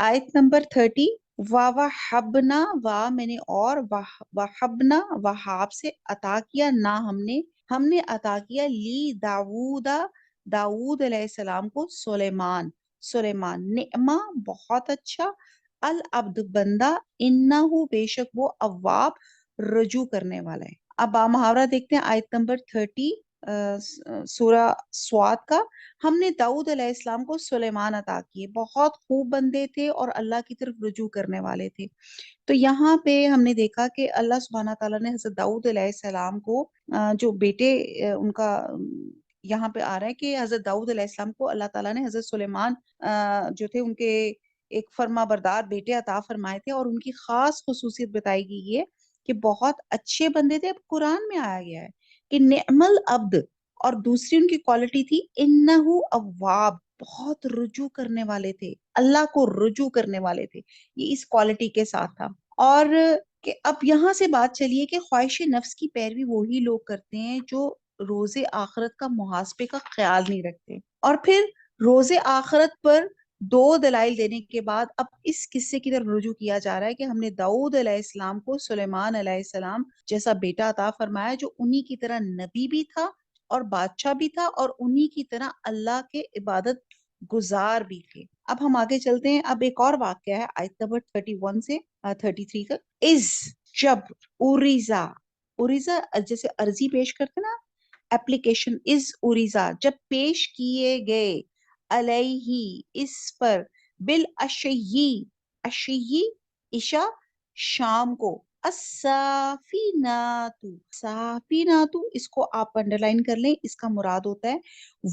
آیت نمبر 30، وَوَهَبْنَا میں نے اور وَحَبْنَا وہاب سے عطا کیا، نہ ہم نے عطا کیا لی داود علیہ السلام کو سلیمان نعمہ بہت اچھا، العبد بندہ، انہو بے شک وہ اواب رجوع کرنے والا ہے۔ اب محاورہ دیکھتے ہیں آیت نمبر 30 سورہ سواد کا۔ ہم نے داؤد علیہ السلام کو سلیمان عطا کیے، بہت خوب بندے تھے اور اللہ کی طرف رجوع کرنے والے تھے۔ تو یہاں پہ ہم نے دیکھا کہ اللہ سبحانہ تعالیٰ نے حضرت داؤد علیہ السلام کو جو بیٹے ان کا یہاں پہ آ رہا ہے کہ حضرت داؤد علیہ السلام کو اللہ تعالیٰ نے حضرت سلیمان جو تھے ان کے ایک فرما بردار بیٹے عطا فرمائے تھے، اور ان کی خاص خصوصیت بتائی گئی ہے کہ بہت اچھے بندے تھے۔ اب قرآن میں آیا گیا ہے کہ نعم العبد، اور دوسری ان کی کوالٹی تھی انہو اواب، بہت رجوع کرنے والے تھے، اللہ کو رجوع کرنے والے تھے، یہ اس کوالٹی کے ساتھ تھا۔ اور کہ اب یہاں سے بات چلیے کہ خواہش نفس کی پیروی وہی لوگ کرتے ہیں جو روز آخرت کا محاسبے کا خیال نہیں رکھتے۔ اور پھر روز آخرت پر دو دلائل دینے کے بعد اب اس قصے کی طرف رجوع کیا جا رہا ہے کہ ہم نے داؤد علیہ السلام کو سلیمان علیہ السلام جیسا بیٹا عطا فرمایا، جو انہی کی طرح نبی بھی تھا اور بادشاہ بھی تھا، اور انہی کی طرح اللہ کے عبادت گزار بھی تھے۔ اب ہم آگے چلتے ہیں۔ اب ایک اور واقعہ ہے آیت نمبر 31 سے 33 تک۔ جب اوریزا جیسے عرضی پیش کرتے نا، اپلیکیشن اوریزا جب پیش کیے گئے، علیہ اس پر، بالعشی عشاء شام کو، صافیناتو اس کو آپ انڈرلائن کر لیں، اس کا مراد ہوتا ہے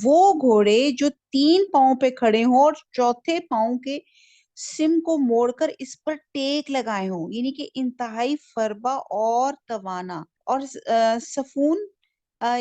وہ گھوڑے جو 3 پاؤں پہ کھڑے ہوں اور چوتھے پاؤں کے سم کو موڑ کر اس پر ٹیک لگائے ہوں، یعنی کہ انتہائی فربا اور توانا، اور سفون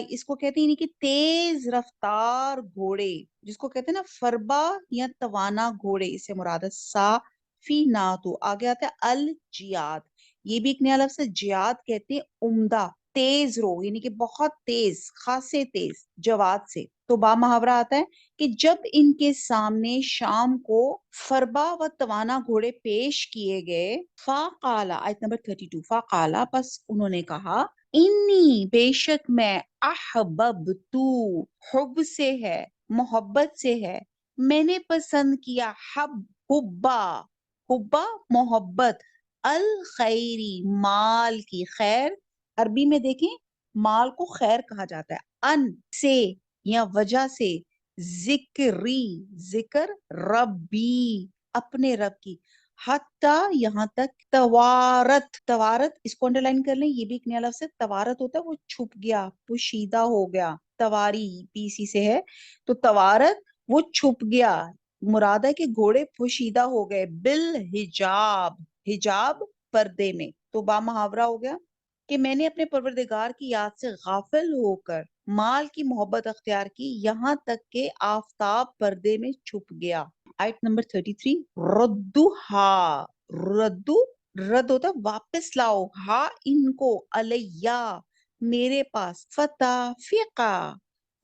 اس کو کہتے ہیں یعنی کہ تیز رفتار گھوڑے، جس کو کہتے ہیں نا فربا یا توانا گھوڑے، اس سے مراد ہے صافیناتو۔ آگے آتا ہے الجیاد، یہ بھی ایک نیا لفظ ہے، جیاد کہتے ہیں عمدہ، تیز رو، یعنی کہ بہت تیز، خاصے تیز، جواد سے۔ تو با محاورہ آتا ہے کہ جب ان کے سامنے شام کو فربا و توانا گھوڑے پیش کیے گئے، فقالا آیت نمبر 32، فقالا پس انہوں نے کہا، انی بے شک میں، احببتو حب سے ہے، محبت سے ہے، میں نے پسند کیا، حبا محبت، الخیری مال کی، خیر عربی میں دیکھیں مال کو خیر کہا جاتا ہے، ان سے یا وجہ سے، ذکر ربی اپنے رب کی، حتی یہاں تک، توارت اس کو انڈرلائن کر لیں، یہ بھی ایک نیا لفظ ہے، توارت ہوتا ہے وہ چھپ گیا، پوشیدہ ہو گیا، تواری پیسی سے ہے، تو توارت وہ چھپ گیا، مراد ہے کہ گھوڑے پوشیدہ ہو گئے، حجاب پردے میں۔ تو با محاورہ ہو گیا کہ میں نے اپنے پروردگار کی یاد سے غافل ہو کر مال کی محبت اختیار کی، یہاں تک کہ آفتاب پردے میں چھپ گیا۔ آیت نمبر 33، رد ہوتا ہے واپس لاؤ، ہاں ان کو، علیہ میرے پاس،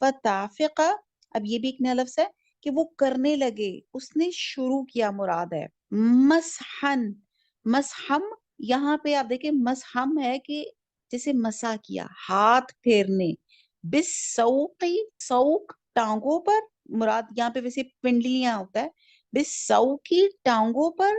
فتافقہ اب یہ بھی ایک نیا لفظ ہے کہ وہ کرنے لگے، اس نے شروع کیا مراد ہے، مسحم یہاں پہ آپ دیکھیں مسحم ہے کہ جیسے مسا کیا، ہاتھ پھیرنے، سوق ٹانگوں پر، مراد یہاں پہ ویسے پنڈلیاں ہوتا ہے، بالسوقی ٹانگوں پر،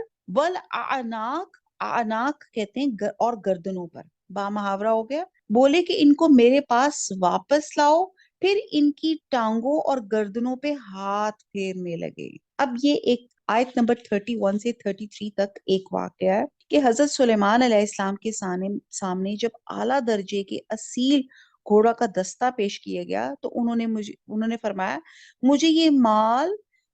اعناق کہتے ہیں اور گردنوں پر۔ با محاورہ ہو گیا، بولے کہ ان کو میرے پاس واپس لاؤ، پھر ان کی ٹانگوں اور گردنوں پہ ہاتھ پھیرنے لگے۔ اب یہ ایک آیت نمبر 31 سے 33 تک ایک واقعہ ہے کہ حضرت سلیمان علیہ السلام کے سامنے جب اعلیٰ درجے کے اصیل گھوڑا کا دستہ پیش کیا گیا تو انہوں نے فرمایا، مجھے یہ مال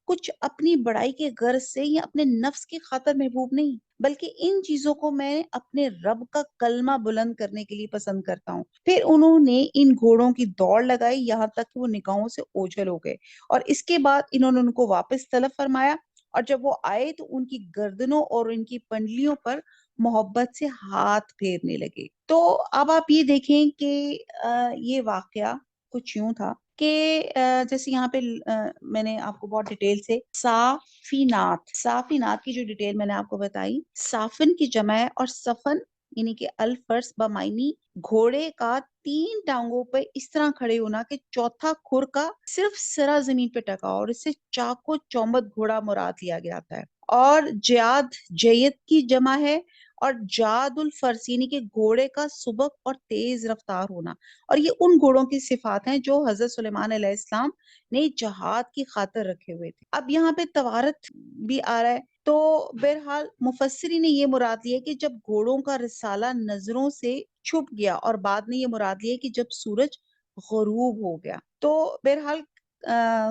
کچھ اپنی بڑائی کے غرض سے یا اپنے نفس کی خاطر محبوب نہیں، بلکہ ان چیزوں کو میں اپنے رب کا کلمہ بلند کرنے کے لیے پسند کرتا ہوں۔ پھر انہوں نے ان گھوڑوں کی دوڑ لگائی یہاں تک کہ وہ نگاہوں سے اوجھل ہو گئے، اور اس کے بعد انہوں نے ان کو واپس طلب فرمایا، اور جب وہ آئے تو ان کی گردنوں اور ان کی پنڈلیوں پر محبت سے ہاتھ پھیرنے لگے۔ تو اب آپ یہ دیکھیں کہ یہ واقعہ کچھ یوں تھا کہ جیسے یہاں پہ میں نے آپ کو بہت ڈیٹیل سے صافینات کی جو ڈیٹیل میں نے آپ کو بتائی، صافن کی جمع ہے، اور صفن یعنی کہ الفرس بمعنی گھوڑے کا 3 ٹانگوں پہ اس طرح کھڑے ہونا کہ چوتھا کھر کا صرف سرا زمین پہ ٹکا، اور اس سے چاق و چومت گھوڑا مراد لیا گیا ہے۔ اور جیت کی جمع ہے، اور جاد الفرس یعنی کہ گھوڑے کا سبک اور تیز رفتار ہونا، اور یہ ان گھوڑوں کی صفات ہیں جو حضرت سلیمان علیہ السلام نے جہاد کی خاطر رکھے ہوئے تھے۔ اب یہاں پہ توارت بھی آ رہا ہے، تو بہرحال مفسری نے یہ مراد لیا کہ جب گھوڑوں کا رسالہ نظروں سے چھپ گیا، اور بعد میں یہ مراد لیا کہ جب سورج غروب ہو گیا۔ تو بہرحال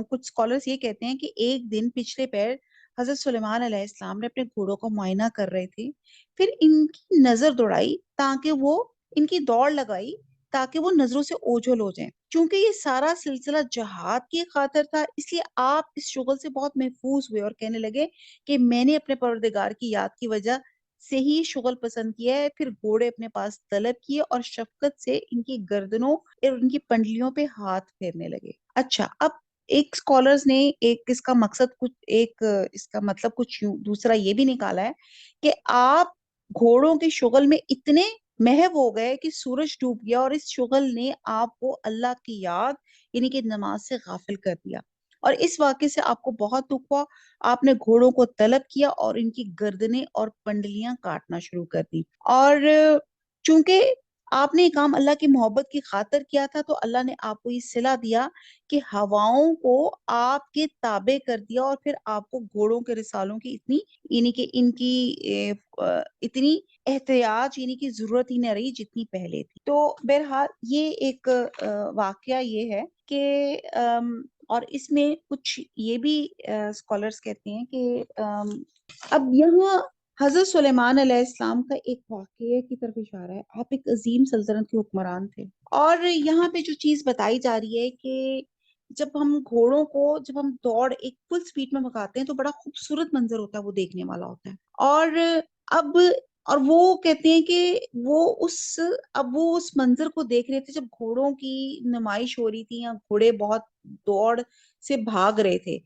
کچھ سکولرز یہ کہتے ہیں کہ ایک دن پچھلے پیر حضرت سلیمان علیہ السلام نے اپنے گھوڑوں کا معائنہ کر رہے تھے، پھر ان کی نظر دوڑائی تاکہ وہ ان کی دوڑ لگائی تاکہ وہ نظروں سے اوجھل ہو جائیں۔ چونکہ یہ سارا سلسلہ جہاد کی خاطر تھا، اس لیے آپ اس شغل سے بہت محفوظ ہوئے اور کہنے لگے کہ میں نے اپنے پروردگار کی یاد کی وجہ سے ہی شغل پسند کیا ہے۔ پھر گھوڑے اپنے پاس طلب کیے اور شفقت سے ان کی گردنوں اور ان کی پنڈلیوں پہ ہاتھ پھیرنے لگے۔ اچھا، اب ایک سکولرز نے اس کا مقصد کچھ اس کا مطلب کچھ دوسرا یہ بھی نکالا ہے کہ آپ گھوڑوں کے شغل میں اتنے محو ہو گئے کہ سورج ڈوب گیا، اور اس شغل نے آپ کو اللہ کی یاد یعنی کہ نماز سے غافل کر دیا، اور اس واقعے سے آپ کو بہت دکھ ہوا۔ آپ نے گھوڑوں کو طلب کیا اور ان کی گردنیں اور پنڈلیاں کاٹنا شروع کر دی، اور چونکہ آپ نے یہ کام اللہ کی محبت کی خاطر کیا تھا، تو اللہ نے آپ کو یہ صلہ دیا کہ ہواؤں کو آپ کے تابع کر دیا، اور پھر آپ کو گھوڑوں کے رسالوں کی یعنی کہ ان کی اتنی احتیاط یعنی کہ ضرورت ہی نہ رہی جتنی پہلے تھی۔ تو بہرحال یہ ایک واقعہ یہ ہے کہ اور اس میں کچھ یہ بھی اسکالرس کہتے ہیں کہ اب یہاں حضرت سلیمان علیہ السلام کا ایک واقعے کی طرف اشارہ ہے۔ آپ ایک عظیم سلطنت کے حکمران تھے، اور یہاں پہ جو چیز بتائی جا رہی ہے کہ جب ہم گھوڑوں کو جب ہم دوڑ ایک فل سپیڈ میں بھگاتے ہیں تو بڑا خوبصورت منظر ہوتا ہے، وہ دیکھنے والا ہوتا ہے۔ اب اور وہ کہتے ہیں کہ وہ اس منظر کو دیکھ رہے تھے جب گھوڑوں کی نمائش ہو رہی تھی، یا گھوڑے بہت دوڑ سے بھاگ رہے تھے۔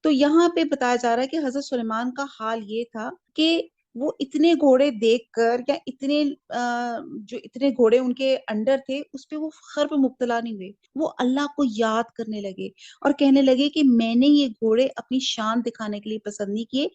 تو یہاں پہ بتایا جا رہا ہے کہ حضرت سلیمان کا حال یہ تھا کہ وہ اتنے گھوڑے دیکھ کر، یا اتنے گھوڑے ان کے انڈر تھے، اس پہ وہ فخر پہ مبتلا نہیں ہوئے، وہ اللہ کو یاد کرنے لگے اور کہنے لگے کہ میں نے یہ گھوڑے اپنی شان دکھانے کے لیے پسند نہیں کیے،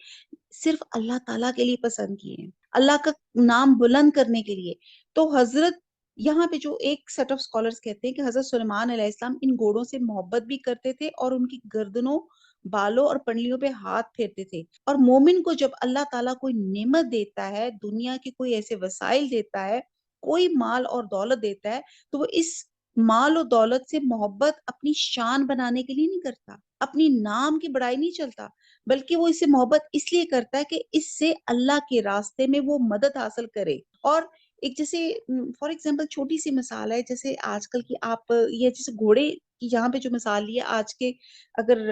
صرف اللہ تعالیٰ کے لیے پسند کیے ہیں، اللہ کا نام بلند کرنے کے لیے۔ تو حضرت یہاں پہ جو ایک سیٹ آف سکولرز کہتے ہیں کہ حضرت سلیمان علیہ السلام ان گھوڑوں سے محبت بھی کرتے تھے، اور ان کی گردنوں، بالوں اور پنڈلیوں پہ ہاتھ پھیرتے تھے۔ اور مومن کو جب اللہ تعالیٰ کوئی نعمت دیتا ہے، دنیا کے کوئی ایسے وسائل دیتا ہے، کوئی مال اور دولت دیتا ہے، تو وہ اس مال و دولت سے محبت اپنی شان بنانے کے لیے نہیں کرتا، اپنی نام کی بڑائی نہیں چلتا، بلکہ وہ اس سے محبت اس لیے کرتا ہے کہ اس سے اللہ کے راستے میں وہ مدد حاصل کرے۔ اور ایک جیسے فار ایگزامپل چھوٹی سی مثال ہے، جیسے آج کل کی آپ یہ جیسے گھوڑے کی یہاں پہ جو مثال لی ہے، آج کے اگر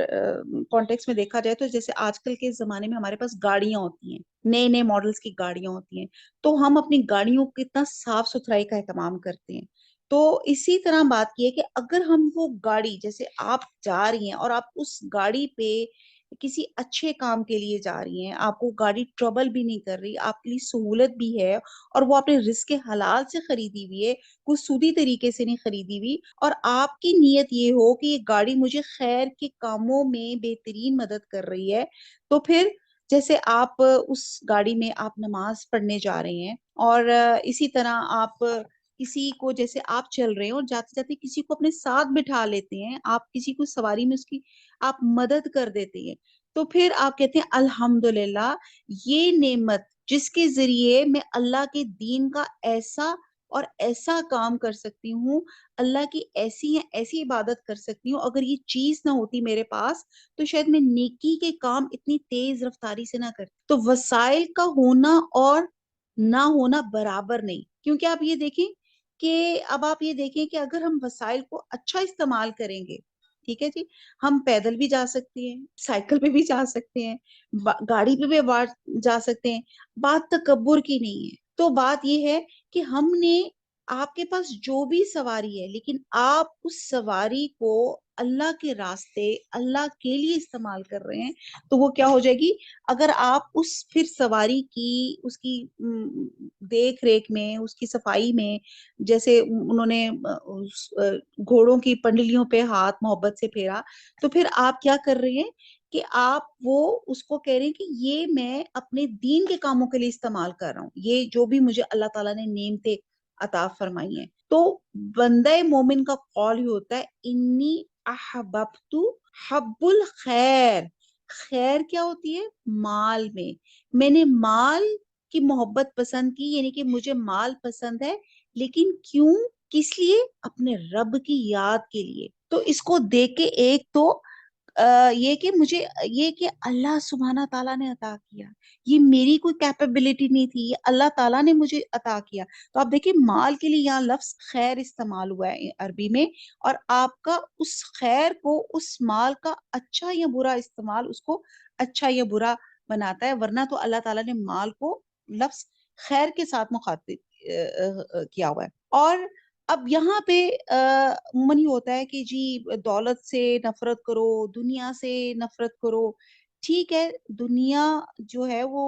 کانٹیکس میں دیکھا جائے تو جیسے آج کل کے زمانے میں ہمارے پاس گاڑیاں ہوتی ہیں، نئے نئے ماڈلز کی گاڑیاں ہوتی ہیں، تو ہم اپنی گاڑیوں کو کتنا صاف ستھرائی کا اہتمام کرتے ہیں۔ تو اسی طرح بات کی ہے کہ اگر ہم وہ گاڑی جیسے آپ جا رہی ہیں اور آپ اس گاڑی پہ کسی اچھے کام کے لیے جا رہی ہیں، آپ کو گاڑی ٹربل بھی نہیں کر رہی، آپ کے لیے سہولت بھی ہے، اور وہ اپنے رزق حلال سے خریدی ہوئی ہے، کوئی سودی طریقے سے نہیں خریدی ہوئی، اور آپ کی نیت یہ ہو کہ یہ گاڑی مجھے خیر کے کاموں میں بہترین مدد کر رہی ہے، تو پھر جیسے آپ اس گاڑی میں آپ نماز پڑھنے جا رہے ہیں، اور اسی طرح آپ کسی کو جیسے آپ چل رہے ہیں اور جاتے جاتے کسی کو اپنے ساتھ بٹھا لیتے ہیں، آپ کسی کو سواری میں اس کی آپ مدد کر دیتے ہیں، تو پھر آپ کہتے ہیں الحمدللہ، یہ نعمت جس کے ذریعے میں اللہ کے دین کا ایسا اور ایسا کام کر سکتی ہوں، اللہ کی ایسی یا ایسی عبادت کر سکتی ہوں، اگر یہ چیز نہ ہوتی میرے پاس تو شاید میں نیکی کے کام اتنی تیز رفتاری سے نہ کرتی۔ تو وسائل کا ہونا اور نہ ہونا برابر نہیں، کیونکہ آپ یہ دیکھیں کہ اگر ہم وسائل کو اچھا استعمال کریں گے، ٹھیک ہے جی، ہم پیدل بھی جا سکتے ہیں، سائیکل پہ بھی جا سکتے ہیں، گاڑی پہ بھی جا سکتے ہیں، بات تکبر کی نہیں ہے۔ تو بات یہ ہے کہ ہم نے آپ کے پاس جو بھی سواری ہے لیکن آپ اس سواری کو اللہ کے راستے اللہ کے لیے استعمال کر رہے ہیں تو وہ کیا ہو جائے گی؟ اگر آپ اس پھر سواری کی اس کی دیکھ ریکھ میں اس کی صفائی میں، جیسے انہوں نے گھوڑوں کی پنڈلیوں پہ ہاتھ محبت سے پھیرا، تو پھر آپ کیا کر رہے ہیں کہ آپ وہ اس کو کہہ رہے ہیں کہ یہ میں اپنے دین کے کاموں کے لیے استعمال کر رہا ہوں، یہ جو بھی مجھے اللہ تعالیٰ نے نعمتیں عطا فرمائی ہیں۔ تو بندہ مومن کا قول ہی ہوتا ہے انی احببت حب الخیر۔ خیر کیا ہوتی ہے؟ مال میں نے مال کی محبت پسند کی، یعنی کہ مجھے مال پسند ہے، لیکن کیوں؟ کس لیے؟ اپنے رب کی یاد کے لیے۔ تو اس کو دیکھ کے ایک تو یہ کہ مجھے یہ کہ اللہ سبحانہ تعالیٰ نے عطا کیا، یہ میری کوئی کیپیبلٹی نہیں تھی، یہ اللہ تعالیٰ نے مجھے عطا کیا۔ تو آپ دیکھیں مال کے لیے یہاں لفظ خیر استعمال ہوا ہے عربی میں، اور آپ کا اس خیر کو، اس مال کا اچھا یا برا استعمال اس کو اچھا یا برا بناتا ہے، ورنہ تو اللہ تعالیٰ نے مال کو لفظ خیر کے ساتھ مخاطب کیا ہوا ہے۔ اور اب یہاں پہ عموماً یہ ہوتا ہے کہ جی دولت سے نفرت کرو، دنیا سے نفرت کرو۔ ٹھیک ہے، دنیا جو ہے وہ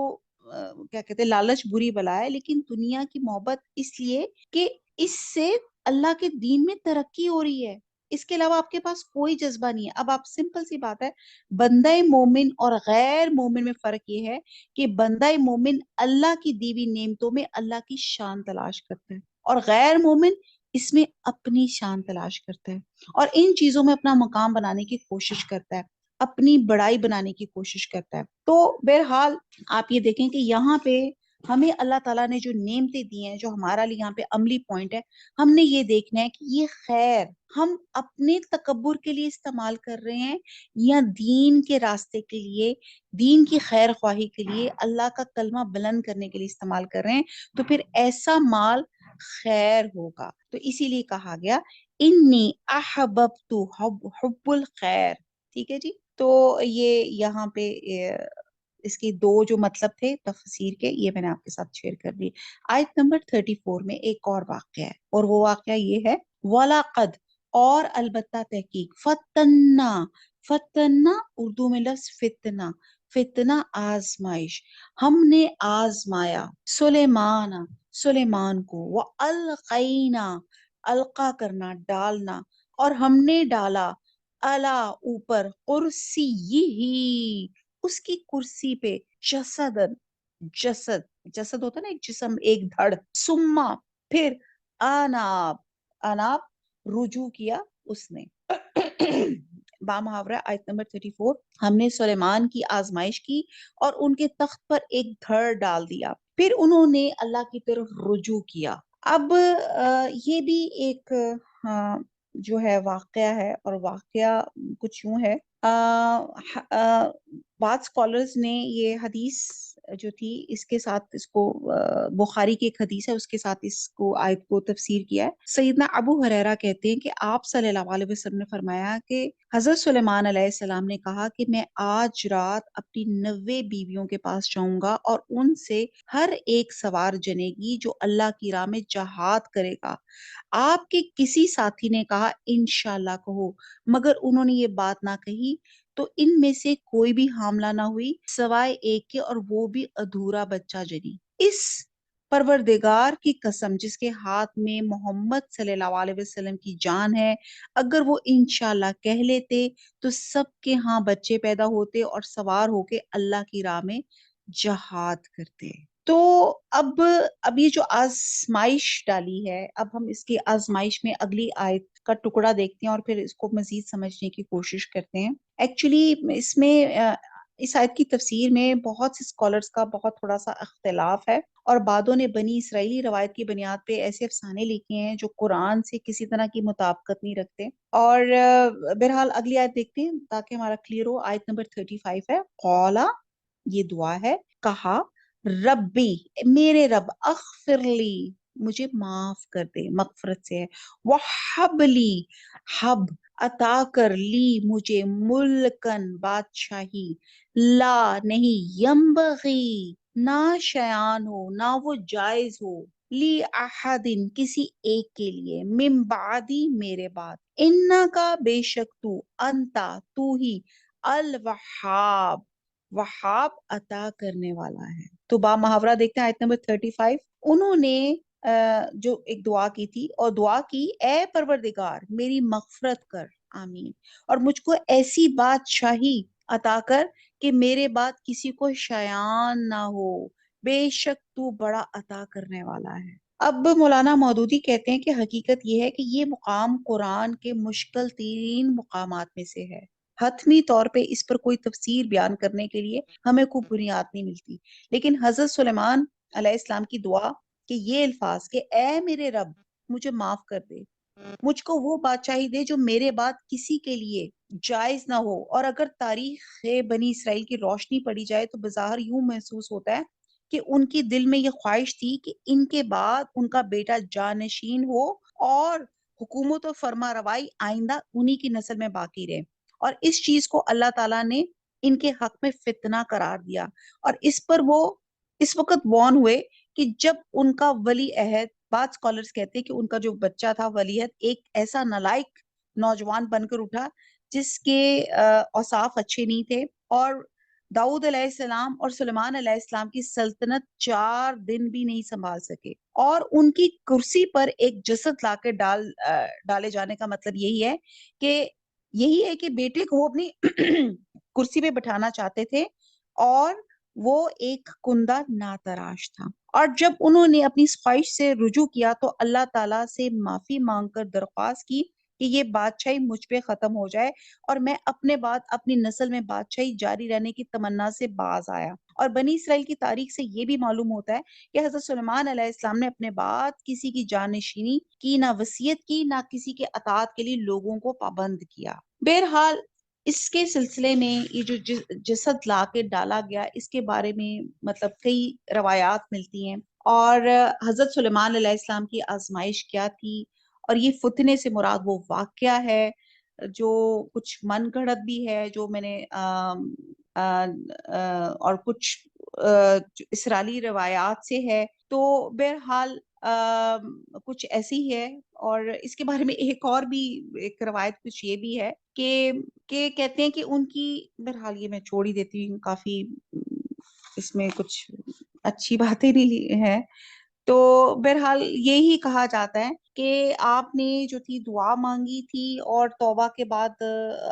کیا کہتے ہیں، لالچ بری بلا ہے، لیکن دنیا کی محبت اس لیے کہ اس سے اللہ کے دین میں ترقی ہو رہی ہے، اس کے علاوہ آپ کے پاس کوئی جذبہ نہیں ہے۔ اب آپ سمپل سی بات ہے، بندہ مومن اور غیر مومن میں فرق یہ ہے کہ بندہ مومن اللہ کی دی ہوئی نعمتوں میں اللہ کی شان تلاش کرتا ہے، اور غیر مومن اس میں اپنی شان تلاش کرتا ہے اور ان چیزوں میں اپنا مقام بنانے کی کوشش کرتا ہے، اپنی بڑائی بنانے کی کوشش کرتا ہے۔ تو بہرحال آپ یہ دیکھیں کہ یہاں پہ ہمیں اللہ تعالیٰ نے جو نعمتیں دی ہیں، جو ہمارا لیے یہاں پہ عملی پوائنٹ ہے، ہم نے یہ دیکھنا ہے کہ یہ خیر ہم اپنے تکبر کے لیے استعمال کر رہے ہیں یا دین کے راستے کے لیے، دین کی خیر خواہی کے لیے، اللہ کا کلمہ بلند کرنے کے لیے استعمال کر رہے ہیں، تو پھر ایسا مال خیر ہوگا۔ تو اسی لیے کہا گیا انی احببت حب الخیر۔ ٹھیک ہے جی، تو یہ یہاں پہ اس کی دو جو مطلب تھے تفسیر کے، یہ میں نے آپ کے ساتھ شیئر کر دی۔ آیت نمبر 34 میں ایک اور واقعہ ہے، اور وہ واقعہ یہ ہے وَلَقَدْ، اور البتہ تحقیق، فتنا، فتنا اردو میں لفظ فتنہ، فتنہ آزمائش، ہم نے آزمایا سلیمان کو، وَأَلْقَيْنَا، القا کرنا، ڈالنا، اور ہم نے ڈالا الا اوپر، کرسی ہی، اس کی کرسی پہ، جسدن، جسد، جسد ہوتا ہے نا ایک جسم، ایک دھڑ، سما، پھر اناب، اناب رجوع کیا اس نے۔ بامحاورہ آیت نمبر 34، ہم نے سلیمان کی آزمائش کی اور ان کے تخت پر ایک دھڑ ڈال دیا، پھر انہوں نے اللہ کی طرف رجوع کیا۔ اب یہ بھی ایک جو ہے واقعہ ہے، اور واقعہ کچھ یوں ہے، بعض اسکالرز نے یہ حدیث جو تھی اس کے ساتھ، اس کو بخاری کی ایک حدیث ہے اس کے ساتھ اس کو آیت کو تفسیر کیا ہے۔ سیدنا ابو ہریرہ کہتے ہیں کہ آپ صلی اللہ علیہ وسلم نے فرمایا کہ حضرت سلیمان علیہ السلام نے کہا کہ میں آج رات اپنی 90 بیویوں کے پاس جاؤں گا اور ان سے ہر ایک سوار جنے گی جو اللہ کی راہ میں جہاد کرے گا۔ آپ کے کسی ساتھی نے کہا انشاءاللہ کہو، مگر انہوں نے یہ بات نہ کہی، تو ان میں سے کوئی بھی حاملہ نہ ہوئی سوائے ایک کے، اور وہ بھی ادھورا بچہ جنی۔ اس پروردگار کی قسم جس کے ہاتھ میں محمد صلی اللہ علیہ وسلم کی جان ہے، اگر وہ انشاءاللہ کہہ لیتے تو سب کے ہاں بچے پیدا ہوتے اور سوار ہو کے اللہ کی راہ میں جہاد کرتے۔ تو اب یہ جو آزمائش ڈالی ہے، اب ہم اس کی آزمائش میں اگلی آیت کا ٹکڑا دیکھتے ہیں اور پھر اس کو مزید سمجھنے کی کوشش کرتے ہیں۔ ایکچولی اس میں اس آیت کی تفسیر میں بہت سے اسکالرز کا بہت تھوڑا سا اختلاف ہے، اور بعضوں نے بنی اسرائیلی روایت کی بنیاد پہ ایسے افسانے لکھے ہیں جو قرآن سے کسی طرح کی مطابقت نہیں رکھتے۔ اور بہرحال اگلی آیت دیکھتے ہیں تاکہ ہمارا کلیئر ہو۔ آیت نمبر 35 ہے، قولا، یہ دعا ہے، کہا، ربی، میرے رب، اغفر لی، مجھے معاف کر دے، مغفرت سے ہے، وحبلی، حب، عطا کر، لی، مجھے، ملکن، بادشاہی، لا، نہیں، ینبغی، نہ شیان ہو، نہ وہ جائز ہو، لی احدن کسی ایک کے لیے، من بعدی میرے بعد، انکا بے شک تو، انتا تو ہی، الوہاب وہاب عطا کرنے والا ہے۔ تو با محاورہ دیکھتے ہیں آیت نمبر 35۔ انہوں نے جو ایک دعا کی تھی اور دعا کی، اے پروردگار میری مغفرت کر، آمین، اور مجھ کو ایسی بادشاہی عطا کر کہ میرے بعد کسی کو شایان نہ ہو، بے شک تو بڑا عطا کرنے والا ہے۔ اب مولانا مودودی کہتے ہیں کہ حقیقت یہ ہے کہ یہ مقام قرآن کے مشکل ترین مقامات میں سے ہے۔ حتمی طور پہ اس پر کوئی تفسیر بیان کرنے کے لیے ہمیں کوئی بنیاد نہیں ملتی، لیکن حضرت سلیمان علیہ السلام کی دعا کہ یہ الفاظ کہ اے میرے رب مجھے معاف کر دے، مجھ کو وہ بادشاہی دے جو میرے بعد کسی کے لیے جائز نہ ہو، اور اگر تاریخ بنی اسرائیل کی روشنی پڑی جائے تو بظاہر یوں محسوس ہوتا ہے کہ ان کی دل میں یہ خواہش تھی کہ ان کے بعد ان کا بیٹا جانشین ہو اور حکومت و فرما روائی آئندہ انہی کی نسل میں باقی رہے، اور اس چیز کو اللہ تعالیٰ نے ان کے حق میں فتنہ قرار دیا، اور اس پر وہ اس وقت وارن ہوئے کہ جب ان کا ولی عہد، بعض اسکالرز کہتے ہیں کہ ان کا جو بچہ تھا ولی عہد ایک ایسا نالائق نوجوان بن کر اٹھا جس کے اوصاف اچھے نہیں تھے، اور داؤد علیہ السلام اور سلیمان علیہ السلام کی سلطنت 4 دن بھی نہیں سنبھال سکے، اور ان کی کرسی پر ایک جسد لا کے ڈالے جانے کا مطلب یہی ہے کہ بیٹے کو وہ اپنی کرسی پہ بٹھانا چاہتے تھے، اور وہ ایک کندہ ناتراش تھا، اور جب انہوں نے اپنی اس خواہش سے رجوع کیا تو اللہ تعالیٰ سے معافی مانگ کر درخواست کی کہ یہ بادشاہی مجھ پہ ختم ہو جائے، اور میں اپنے بعد اپنی نسل میں بادشاہی جاری رہنے کی تمنا سے باز آیا۔ اور بنی اسرائیل کی تاریخ سے یہ بھی معلوم ہوتا ہے کہ حضرت سلیمان علیہ السلام نے اپنے بعد کسی کی جانشینی کی نہ وصیت کی، نہ کسی کے اطاعت کے لیے لوگوں کو پابند کیا۔ بہرحال اس کے سلسلے میں یہ جو جسد لا کے ڈالا گیا، اس کے بارے میں مطلب کئی روایات ملتی ہیں، اور حضرت سلیمان علیہ السلام کی آزمائش کیا تھی، اور یہ فتنے سے مراد وہ واقعہ ہے جو کچھ من گھڑت بھی ہے، جو میں نے اور کچھ اسرائیلی روایات سے ہے، تو بہرحال کچھ ایسی ہے۔ اور اس کے بارے میں ایک اور بھی ایک روایت کچھ یہ بھی ہے کہ کہتے ہیں کہ ان کی، بہرحال یہ میں چھوڑ ہی دیتی ہوں، کافی اس میں کچھ اچھی باتیں نہیں ہیں، تو بہرحال یہی کہا جاتا ہے کہ آپ نے جو تھی دعا مانگی تھی اور توبہ کے بعد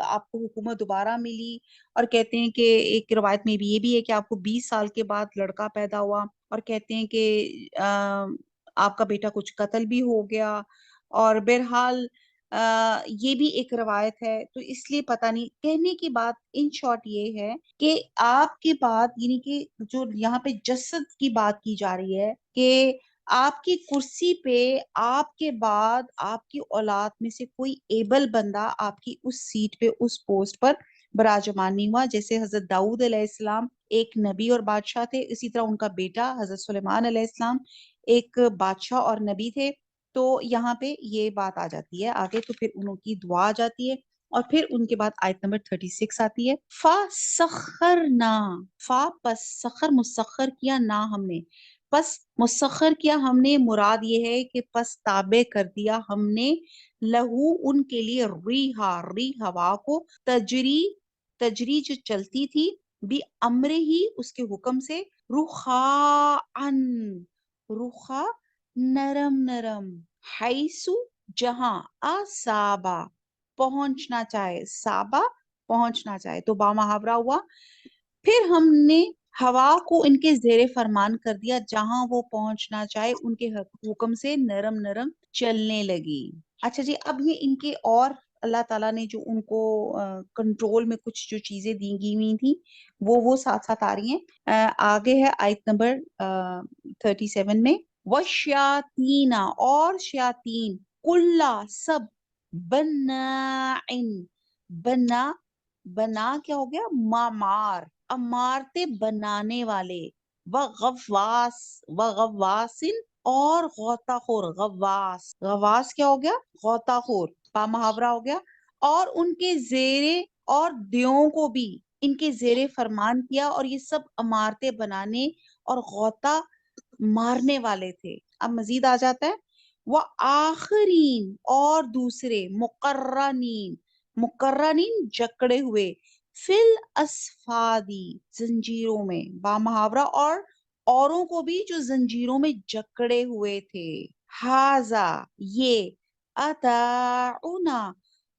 آپ کو حکومت دوبارہ ملی، اور کہتے ہیں کہ ایک روایت میں بھی یہ بھی ہے کہ آپ کو 20 سال کے بعد لڑکا پیدا ہوا، اور کہتے ہیں کہ آپ کا بیٹا کچھ قتل بھی ہو گیا، اور بہرحال یہ بھی ایک روایت ہے، تو اس لیے پتہ نہیں، کہنے کی بات ان شارٹ یہ ہے کہ آپ کے بعد، یعنی کہ جو یہاں پہ جسد کی بات کی جا رہی ہے کہ آپ کی کرسی پہ آپ کے بعد آپ کی اولاد میں سے کوئی ایبل بندہ آپ کی اس سیٹ پہ، اس پوسٹ پر براجمان نہیں ہوا، جیسے حضرت داؤد علیہ السلام ایک نبی اور بادشاہ تھے، اسی طرح ان کا بیٹا حضرت سلیمان علیہ السلام ایک بادشاہ اور نبی تھے۔ تو یہاں پہ یہ بات آ جاتی ہے آگے، تو پھر انہوں کی دعا آ جاتی ہے، اور پھر ان کے بعد آیت نمبر 36 آتی ہے، فا سخرنا، فا پس سخر مسخر کیا، نہ ہم نے، پس مسخر کیا ہم نے، مراد یہ ہے کہ پس تابع کر دیا ہم نے، لہو ان کے لیے، ریحا ری ہوا کو، تجری جو چلتی تھی، بھی امر ہی اس کے حکم سے، رخاءن، رخا نرم نرم، حیثو جہاں، آسابا پہنچنا چاہے، سابا پہنچنا چاہے، تو با محاورہ ہوا، پھر ہم نے ہوا کو ان کے زیر فرمان کر دیا، جہاں وہ پہنچنا چاہے ان کے حکم سے نرم نرم چلنے لگی۔ اچھا جی، اب یہ ان کے اور اللہ تعالیٰ نے جو ان کو کنٹرول میں کچھ جو چیزیں دی ہوئی تھیں وہ ساتھ ساتھ آ رہی ہیں۔ آگے ہے آیت نمبر 37 میں، وَالشَّيَاطِينَ، اور شیاطین، کُلّا سب، بناءٍ، بنا کیا ہو گیا، مامار، امارتے بنانے والے، وغواسن، اور غوطہ خور، غواس کیا ہو گیا، غوطہ خور، با محاورہ ہو گیا، اور ان کے زیرے اور دیوں کو بھی ان کے زیر فرمان کیا، اور یہ سب عمارتیں بنانے اور غوطہ مارنے والے تھے۔ اب مزید آ جاتا ہے وہ آخرین اور دوسرے مقرنین، مقرنین جکڑے ہوئے، فل اسفادی زنجیروں میں، با محاورہ، اور اوروں کو بھی جو زنجیروں میں جکڑے ہوئے تھے. ہاذا یہ، اتاؤنا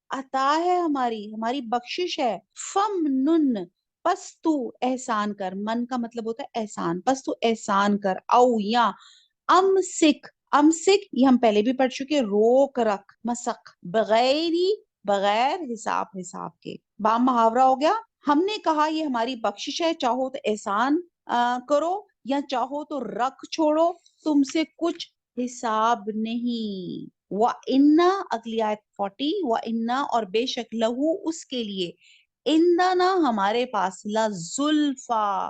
عطا ہے ہماری، ہماری بخشش ہے. فمنن پس تو احسان کر، من کا مطلب ہوتا ہے احسان، پس تو احسان کر، او یا امسک، امسک یہ ہم پہلے بھی پڑھ چکے، روک رکھ، مسق، بغیری بغیر حساب، حساب کے. با محاورہ ہو گیا، ہم نے کہا یہ ہماری بخشش ہے، چاہو تو احسان کرو یا چاہو تو رکھ چھوڑو، تم سے کچھ حساب نہیں. وَإِنَّا اگلی آیت 40، وَإِنَّا اور بے شک لہو اس کے لیے، اندنا ہمارے پاس، لَزُلْفَا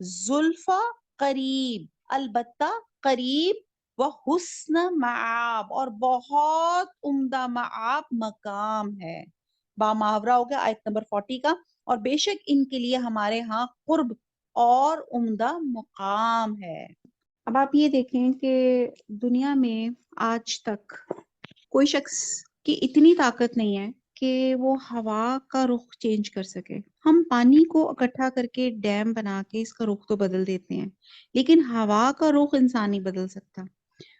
زلفا قریب، البتہ قریب، وحسن معاب اور بہت عمدہ معاب مقام ہے. با محاورہ ہو گیا آیت نمبر 40 کا، اور بے شک ان کے لیے ہمارے ہاں قرب اور عمدہ مقام ہے. اب آپ یہ دیکھیں کہ دنیا میں آج تک کوئی شخص کی اتنی طاقت نہیں ہے کہ وہ ہوا کا رخ چینج کر سکے. ہم پانی کو اکٹھا کر کے ڈیم بنا کے اس کا رخ تو بدل دیتے ہیں، لیکن ہوا کا رخ انسان نہیں بدل سکتا.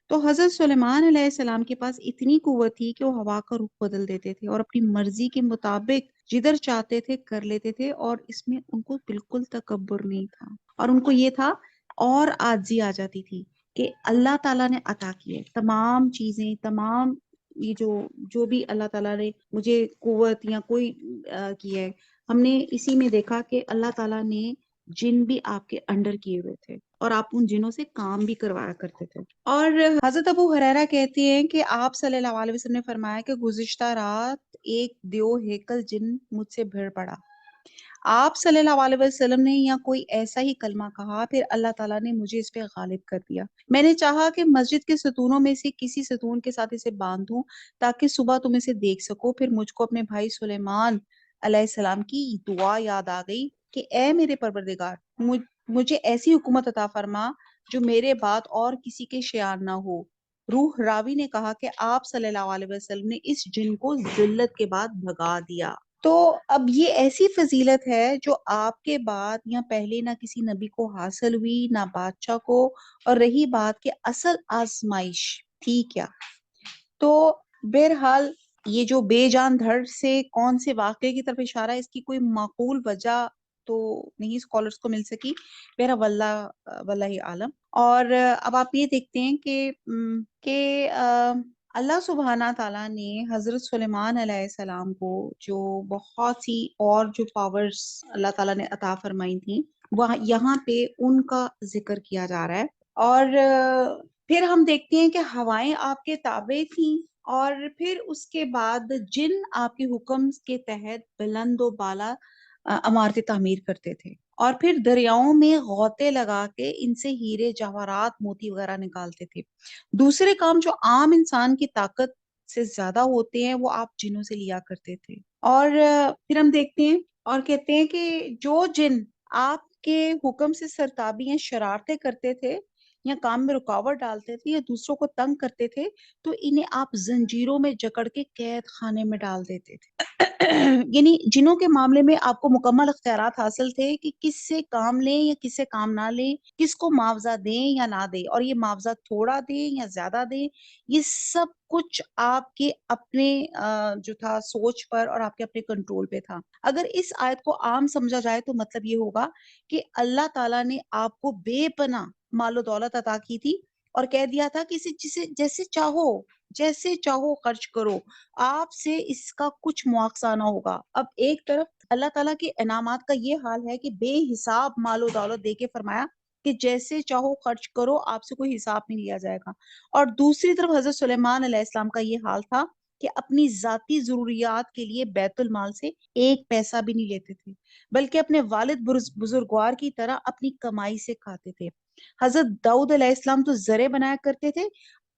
تو حضرت سلیمان علیہ السلام کے پاس اتنی قوت تھی کہ وہ ہوا کا رخ بدل دیتے تھے اور اپنی مرضی کے مطابق جدھر چاہتے تھے کر لیتے تھے، اور اس میں ان کو بالکل تکبر نہیں تھا، اور ان کو یہ تھا اور عاجزی آ جاتی تھی کہ اللہ تعالیٰ نے عطا کیے تمام چیزیں، تمام یہ جو بھی اللہ تعالیٰ نے مجھے قوت یا کوئی کی ہے. ہم نے اسی میں دیکھا کہ اللہ تعالیٰ نے جن بھی آپ کے انڈر کیے ہوئے تھے اور آپ ان جنوں سے کام بھی کروایا کرتے تھے. اور حضرت ابو ہریرہ کہتے ہیں کہ آپ صلی اللہ علیہ وسلم نے فرمایا کہ گزشتہ رات ایک دیو ہیکل جن مجھ سے بھیڑ پڑا. آپ صلی اللہ علیہ وسلم نے یا کوئی ایسا ہی کلمہ کہا، پھر اللہ تعالیٰ نے مجھے اس پہ غالب کر دیا. میں نے چاہا کہ مسجد کے ستونوں میں سے کسی ستون کے ساتھ اسے باندھوں تاکہ صبح تم اسے دیکھ سکو. پھر مجھ کو اپنے بھائی سلیمان علیہ السلام کی دعا یاد آ گئی کہ اے میرے پروردگار، مجھے ایسی حکومت عطا فرما جو میرے بعد اور کسی کے شیار نہ ہو. روح راوی نے کہا کہ آپ صلی اللہ علیہ وسلم نے اس جن کو ذلت کے بعد بھگا دیا. تو اب یہ ایسی فضیلت ہے جو آپ کے بعد یا پہلے نہ کسی نبی کو حاصل ہوئی، نہ بادشاہ کو. اور رہی بات کہ اصل آزمائش تھی کیا، تو بہرحال یہ جو بے جان دھڑ سے کون سے واقعے کی طرف اشارہ ہے، اس کی کوئی معقول وجہ تو نہیں اسکالرس کو مل سکی. بہرحال واللہ عالم. اور اب آپ یہ دیکھتے ہیں کہ اللہ سبحانہ تعالیٰ نے حضرت سلیمان علیہ السلام کو جو بہت سی اور جو پاورز اللہ تعالیٰ نے عطا فرمائی تھیں، وہ یہاں پہ ان کا ذکر کیا جا رہا ہے. اور پھر ہم دیکھتے ہیں کہ ہوائیں آپ کے تابع تھیں، اور پھر اس کے بعد جن آپ کے حکم کے تحت بلند و بالا عمارتیں تعمیر کرتے تھے، اور پھر دریاؤں میں غوطے لگا کے ان سے ہیرے جواہرات موتی وغیرہ نکالتے تھے. دوسرے کام جو عام انسان کی طاقت سے زیادہ ہوتے ہیں وہ آپ جنوں سے لیا کرتے تھے. اور پھر ہم دیکھتے ہیں اور کہتے ہیں کہ جو جن آپ کے حکم سے سرتابی یا شرارتیں کرتے تھے یا کام میں رکاوٹ ڈالتے تھے یا دوسروں کو تنگ کرتے تھے، تو انہیں آپ زنجیروں میں جکڑ کے قید خانے میں ڈال دیتے تھے. یعنی جنوں کے معاملے میں آپ کو مکمل اختیارات حاصل تھے کہ کس سے کام لیں یا کس سے کام نہ لیں، کس کو معاوضہ دیں یا نہ دیں، اور یہ معاوضہ تھوڑا دیں یا زیادہ دیں، یہ سب کچھ آپ کے اپنے جو تھا سوچ پر اور آپ کے اپنے کنٹرول پہ تھا. اگر اس آیت کو عام سمجھا جائے تو مطلب یہ ہوگا کہ اللہ تعالیٰ نے آپ کو بے پناہ مال و دولت عطا کی تھی اور کہہ دیا تھا کہ اسے جیسے چاہو خرچ کرو، آپ سے اس کا کچھ مواخذہ نہ ہوگا. اب ایک طرف اللہ تعالیٰ کے انعامات کا یہ حال ہے کہ بے حساب مال و دولت دے کے فرمایا کہ جیسے چاہو خرچ کرو، آپ سے کوئی حساب نہیں لیا جائے گا. اور دوسری طرف حضرت سلیمان علیہ السلام کا یہ حال تھا کہ اپنی ذاتی ضروریات کے لیے بیت المال سے ایک پیسہ بھی نہیں لیتے تھے، بلکہ اپنے والد بزرگوار کی طرح اپنی کمائی سے کھاتے تھے. حضرت داؤد علیہ السلام تو زرے بنایا کرتے تھے،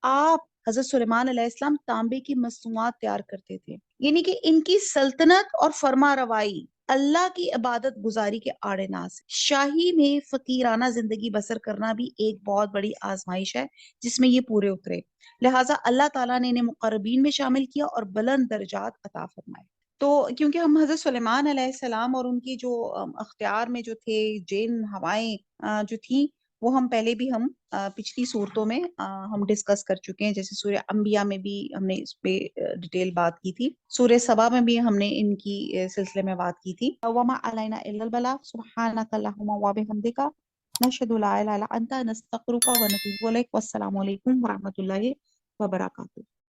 آپ حضرت سلیمان علیہ السلام تانبے کی مصنوعات تیار کرتے تھے. یعنی کہ ان کی سلطنت اور فرما روائی اللہ کی عبادت گزاری کے آڑے ناز ہے۔ شاہی میں فقیرانہ زندگی بسر کرنا بھی ایک بہت بڑی آزمائش ہے جس میں یہ پورے اترے، لہٰذا اللہ تعالیٰ نے انہیں مقربین میں شامل کیا اور بلند درجات عطا فرمائے۔ تو کیونکہ ہم حضرت سلیمان علیہ السلام اور ان کی جو اختیار میں جو تھے جن ہوائیں جو تھیں، وہ ہم پہلے بھی ہم پچھلی صورتوں میں ہم ڈسکس کر چکے ہیں، جیسے سورہ انبیاء میں بھی ہم نے اس پہ ڈیٹیل بات کی تھی، سورہ سبا میں بھی ہم نے ان کی سلسلے میں بات کی تھی۔ وما علینا الا البلاغ سبحانک اللہم وبحمدک نشہد لا الہ الا انت نستغفرک ونتوب الیک، والسلام علیکم ورحمۃ اللہ وبرکاتہ۔